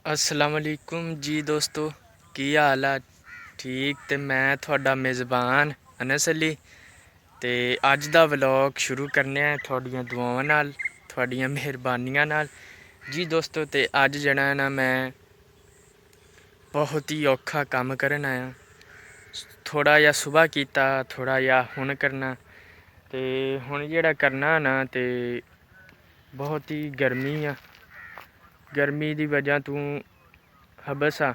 अस्सलाम वालेकुम जी दोस्तों, की हाल है? ठीक। तो मैं थोड़ा मेज़बान अनस अली ते अज दा व्लॉग शुरू करने थोड़ियां दुआवां नाल, थोड़ियां मेहरबानियां नाल जी दोस्तों। तो अज जड़ा ना मैं बहुत ही औखा काम करन आया। थोड़ा जा सुबह किया, थोड़ा जा हुण करना। तो हुण जेह्ड़ा करना ना तो बहुत ही गर्मी आ। गर्मी की वजह तू हबस आ।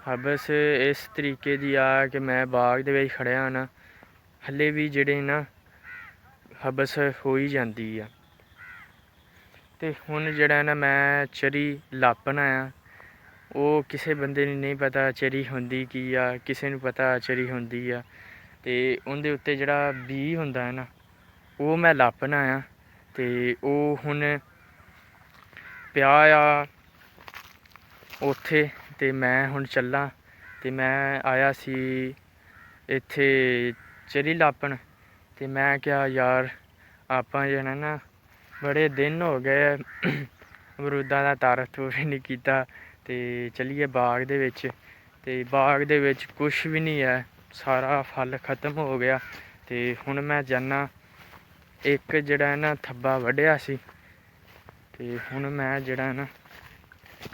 हबस इस तरीके की आ कि मैं बाग दे विच खड़िया ना, हले भी जेह्ड़े ना हबस हो ही जाती आ। ते हुण जेह्ड़ा ना मैं चरी लापन आया। वो किसी बंदे नूं नहीं पता चरी हुंदी की आ, किसी नूं पता चरी हुंदी आ। ते उं'दे उत्ते जेह्ड़ा बीऽ हुंदा है ना, वो मैं लापन आया। ते ओह् हुण पिया आ उत्थे। ते मैं हुण चलां। ते मैं आया सी इत्थे चरी लापन। ते मैं क्या यार, आपां जेह्ड़ा ना बड़े दिन हो गए अमरूदा दा तारत नहीं कीता। ते चलिए बाग दे विच। ते बाग दे विच कुछ भी नहीं है, सारा फल खत्म हो गया। ते हुण मैं जाना, एक जेह्ड़ा ना थब्बा वड्ढेआ सी। ते हुण मैं जेह्ड़ा ना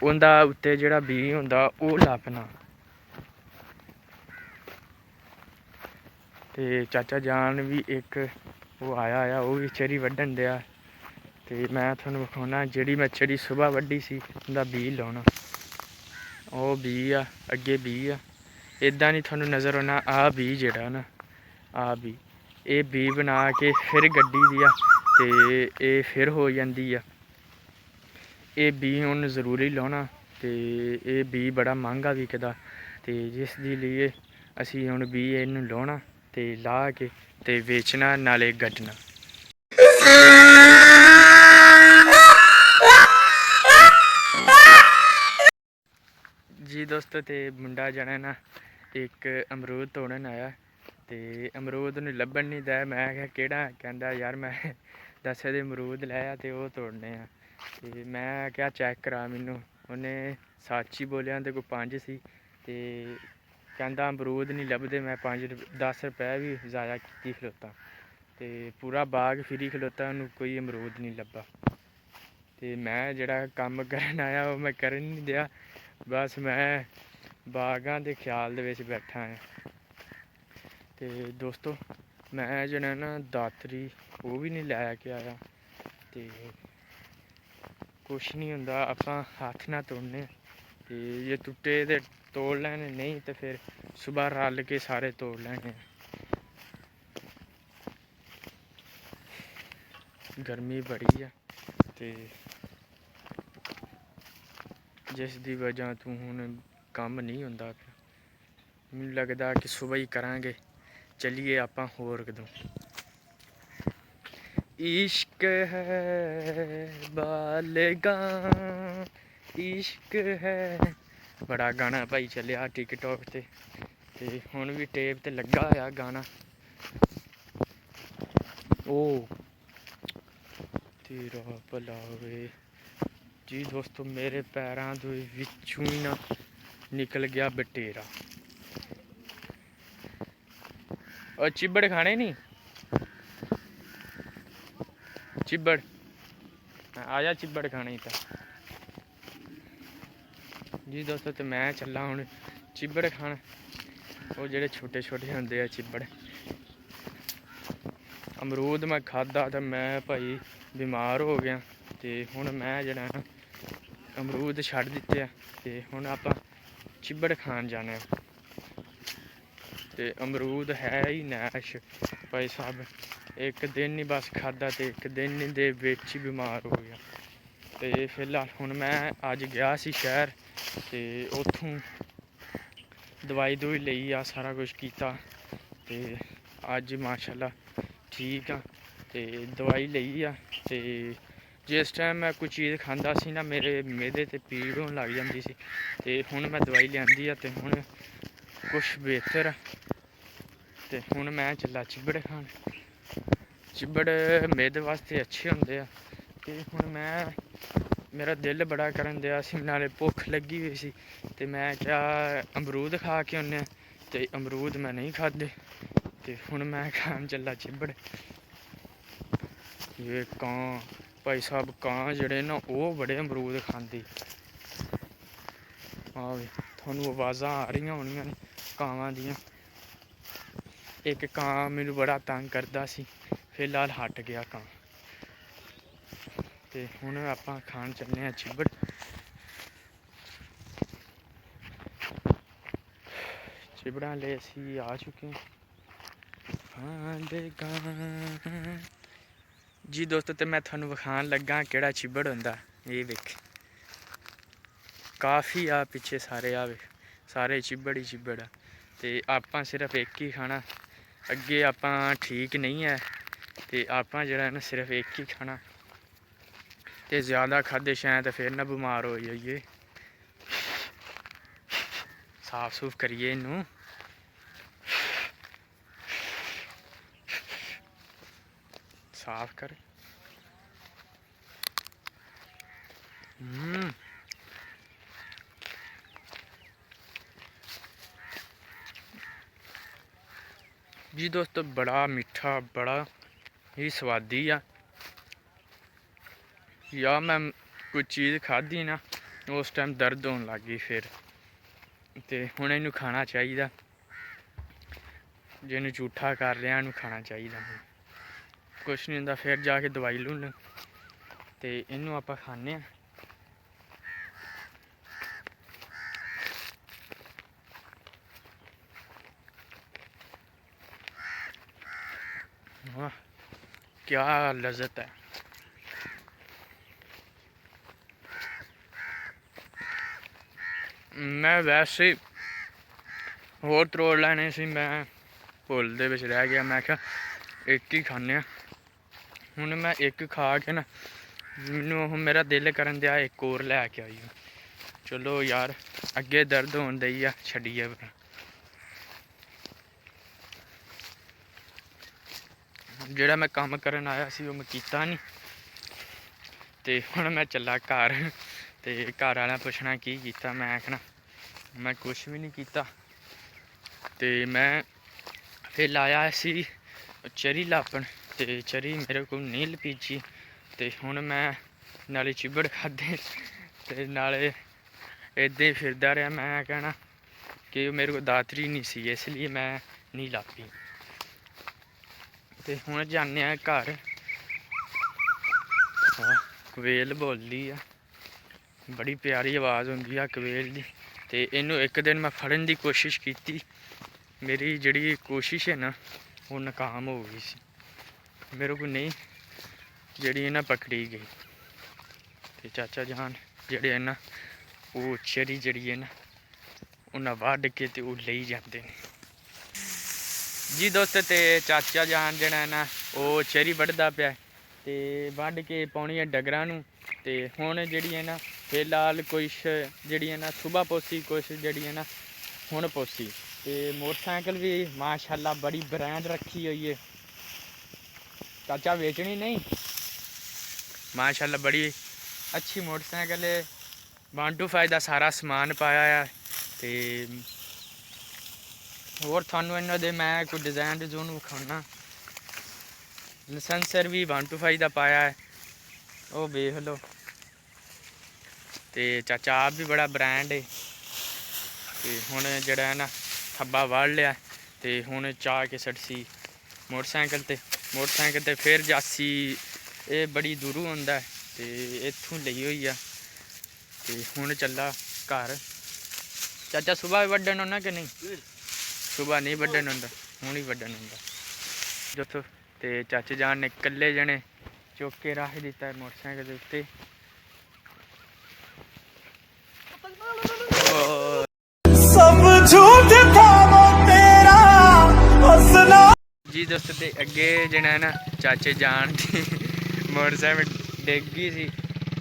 उं'दा उत्ते जेह्ड़ा बीऽ होंदा ओह् लापना। ते चाचा जान भी एक वो आया ओह् भी चरी वड्ढन दिया। ते मैं थुआनूं विखाना जेह्ड़ी मैं चरी सुबह वड्ढी सी, उं'दा बीऽ लाना। ओह् बीऽ आ, अग्गें बीऽ आ। इदां नहीं थुआनूं नज़र औना आ बीऽ जेह्ड़ा ना, आ बीऽ। एह् बीऽ बना के फिर गड्डी दी आ ते एह् फिर हो जांदी आ। एह् बीऽ हुण जरूरी लाना। ते एह् बीऽ बड़ा मैंह्गा बिकदा। ते जिस दे लिए असीं हुण बीऽ इनूं लाना ते ला के ते बेचना नाले गड्डना। जी दोस्तों, ते मुंडा जना ना एक अमरूद तोड़न आया। ते अमरूद नूं लब्भन नहीं दिया। मैं आखेआ केह्ड़ा? कहंदा यार मैं 10 दे अमरूद लै आ ते ओह् तोड़ने आ। ते मैं आखेआ चैक करा मैनू। उ'न्नै सच्च ही बोलेआ उं'दे कोल 5 सी। ते कहंदा अमरूद नहीं लभदे, मैं 10 रपेऽ भी जाया कीती खलोता। ते पूरा बाग फिरी खलोता, उ'न्नूं कोई अमरूद नहीं लब्भा। ते मैं जेह्ड़ा कम्म करन आया ओह् मैं करन नहीं देआ। बस मैं बागां दे ख्याल दे विच बैठा ऐं। ते दोस्तों, मैं जेह्ड़ा ना दातरी ओह् भी नहीं लै के आया। ते कुछ नहीं होंदा, आपां हत्थ नाल तोड़ने। ते जे टुट्टे ते तोड़ लैने, नेईं ते फिर सुबह रल के सारे तोड़ लैने। गर्मी बड़ी ऐ ते जिस दी वजह तो हुण कम्म नहीं होंदा। मैनूं लगदा कि सुबह ही करांगे। चलिए आपां होर कदूं। इश्क है बालगां, इश्क है। बड़ा गाना भाई चलेआ टिकटॉक ते हुण भी टेप ते लग्गा होया गाना। ओ तेरा भला होवे। जी दोस्तों, मेरे पैरां दे विचों ही ना निकल गया बटेरा। और चिब्बड़ खाने नी? चिब्बड़ आजा चिब्बड़ खाने तो। जी दोस्तों, तो मैं चला हुण चिब्बड़ खान। वो जेह्ड़े छोटे छोटे होंदे आ चिब्बड़। अमरूद मैं खाद्धा ते मैं भाई बीमार हो गया। ते हुण मैं जेह्ड़ा ना अमरूद छड्ड दित्ते आ। ते हुण आपां चिब्बड़ खान जाना ऐ। ते अमरूद है ही नैश भाई साहब। एक दिन ही बस खाद्धा ते एक दिन दे बिच ही बीमार हो गया। ते फिलहाल हुण मैं अज्ज गया सी शैह्र। ते उत्थूं दवाई दवुई लेई आ, सारा कुछ कीता। ते अज्ज माशाअल्लाह ठीक आं। ते दवाई लेई आ। ते जिस टाइम मैं कोई चीज़ खांदा सी ना, मेरे मैदे ते पीड़ होन लग जांदी सी। ते हुण मैं दवाई लेआंदी आ ते हुण कुछ बेह्तर आ। ते हुण मैं चला चिब्बड़ खान। चिब्बड़ मैदे वास्ते अच्छे होंदे आ। ते हुण मैं ਮੇਰਾ ਦਿਲ ਬੜਾ ਕਰਨ ਦਿਆ ਸੀ, ਨਾਲੇ ਭੁੱਖ ਲੱਗੀ ਹੋਈ ਸੀ ਤੇ ਮੈਂ ਕਿਹਾ ਅਮਰੂਦ ਖਾ ਕੇ ਆਉਂਦੇ ਹਾਂ। ਤੇ ਅਮਰੂਦ ਮੈਂ ਨਹੀਂ ਖਾਧੇ ਤੇ ਹੁਣ ਮੈਂ ਖਾਣ ਚੱਲਾ ਚਿੱਬੜ। ਇਹ ਕਾਂ ਭਾਈ ਸਾਹਿਬ, ਕਾਂ ਜਿਹੜੇ ਨਾ ਉਹ ਬੜੇ ਅਮਰੂਦ ਖਾਂਦੇ। ਆਵੇ ਤੁਹਾਨੂੰ ਆਵਾਜ਼ਾਂ ਆ ਰਹੀਆਂ ਹੋਣੀਆਂ ਨੇ ਕਾਵਾਂ ਦੀਆਂ। ਇੱਕ ਕਾਂ ਮੈਨੂੰ ਬੜਾ ਤੰਗ ਕਰਦਾ ਸੀ, ਫਿਲਹਾਲ ਹਟ ਗਿਆ ਕਾਂ। ਤੇ ਹੁਣ ਆਪਾਂ ਖਾਣ ਚੱਲੇ ਹਾਂ ਚਿੱਬੜ। ਚਿਬੜਾਂ ਲਈ ਅਸੀਂ ਆ ਚੁੱਕੇ ਹਾਂ ਜੀ ਦੋਸਤੋ। ਤੇ ਮੈਂ ਤੁਹਾਨੂੰ ਵਿਖਾਉਣ ਲੱਗਾ ਕਿਹੜਾ ਚਿੱਬੜ ਹੁੰਦਾ। ਇਹ ਵੇਖ, ਕਾਫੀ ਆ ਪਿੱਛੇ ਸਾਰੇ ਆਵੇ, ਸਾਰੇ ਚਿੱਬੜ ਹੀ ਚਿੱਬੜ ਆ। ਤੇ ਆਪਾਂ ਸਿਰਫ ਇੱਕ ਹੀ ਖਾਣਾ, ਅੱਗੇ ਆਪਾਂ ਠੀਕ ਨਹੀਂ ਹੈ ਤੇ ਆਪਾਂ ਜਿਹੜਾ ਨਾ ਸਿਰਫ ਇੱਕ ਹੀ ਖਾਣਾ। ਤੇ ਜ਼ਿਆਦਾ ਖਾਧੇ ਸ਼ਾਇਦ ਫਿਰ ਨਾ ਬਿਮਾਰ ਹੋ ਜਾਈਏ। ਸਾਫ ਸੂਫ ਕਰੀਏ ਇਹਨੂੰ। ਸਾਫ ਕਰ। जी दोस्तों, बड़ा मीठा, बड़ा ही स्वादी आ। या मैं कोई चीज़ खाधी ना उस टाइम दर्द होने लग गई फिर। तो हुण इनू खाना चाहिए, जिन्हें झूठा कर रहा इनू खाना चाहिए। कुछ नहीं होंदा, फिर जाके दवाई लून तो इनू आप खाने। वाह क्या लज़्ज़त है। मैं वैसे होर त्रोड़ लैने सी, मैं भुल दे विच रह गया। मैं क्या एक ही खाने। हुण मैं एक खा के ना मैनू मेरा दिल करन दिया एक और लैके आई। चलो यार, अगे दर्द होन दई आ, छड्डिए। ਜਿਹੜਾ मैं काम करन आया सी वो मैं कीता नहीं। ते हुण मैं चला घर ते घर वाला पुछना की कीता। मैं आखना मैं कुछ भी नहीं कीता। ते मैं फिर लाया सी चरी लापन, ते चरी मेरे को नहीं लपीची। ते हुण मैं नाले चिबड़ खाधे ते नाले इदां ही फिरदा रहा। मैं कहना कि मेरे को दातरी नहीं सी, इसलिए मैं नहीं लापी। ते हुण जाने घर। कवेल बोलदी आ, बड़ी प्यारी आवाज़ होंदी आ कवेल दी। ते इनू एक दिन मैं फड़न की कोशिश की, मेरी जिहड़ी कोशिश है ना वो नाकाम हो गई सी। मेरे को नहीं जिहड़ी ना पकड़ी गई। ते चाचा जान जिहड़े ना वो चरी जिहड़ी है ना उन्हें वड्ढ के ते वो लई जाते हैं जी दोस्त। ते चाचा जान जिहड़ा ना वो चरी वड्ढदा पिया ते वड्ढ के पाउणी है डंगरां नूं। ते हुण जिहड़ी है ना फिलहाल कुछ जिहड़ी है ना सुबह पोसी, कुछ जिहड़ी है ना हुण पोसी। ते मोटरसाइकिल भी माशाल्लाह बड़ी ब्रांड रखी हुई है। चाचा बेचनी नहीं, माशाल्लाह बड़ी अच्छी मोटरसाइकिल है। 125 का सारा समान पाया है। ते होर थानू इन्हां दे मैं कोई डिज़ाइन डिजून विखाना। लसैंसर भी 125 का पाया है, वो वेख लो। ते चाचा आप भी बड़ा ब्रांड है। ते हुण जिहड़ा है ना थब्बा वड़ लिया ते हुण चाह के सटसी मोटरसाइकिल ते फिर जासी। ये बड़ी दूरों आंदा है ते इत्थों लई हुई आ। ते हुण चला घर। चाचा सुबह भी वड्डन होना कि नहीं? सुबह नहीं वड्डन होंदा, हुण ही वड्डन होंदा दोस्तों। ते चाचे जान ने कल्ले जने चुक के रख दिता है मोटरसाइकिल के उत्ते। जी दोस्तों, ते अगे जना ना चाचे जान की मोटरसाइकिल डिग गई सी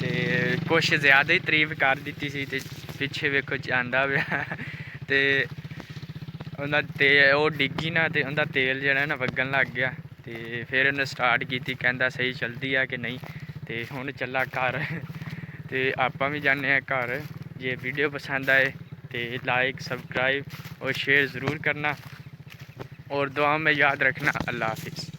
ते कुछ ज़्यादा ही तारीफ कर दी सी। ते पिछे वेखो जांदा पिया ते उन्दा ते ओह डिग्गी ना ते उन्दा तेल जरा ना वगन लग गया। ते फिर उन्हें स्टार्ट की, कहता सही चलती है कि नहीं। तो हुण चला घर तो आपां भी जाने घर। जे वीडियो पसंद आए तो लाइक सब्सक्राइब और शेयर ज़रूर करना और दुआ में याद रखना। अल्लाह हाफिज़।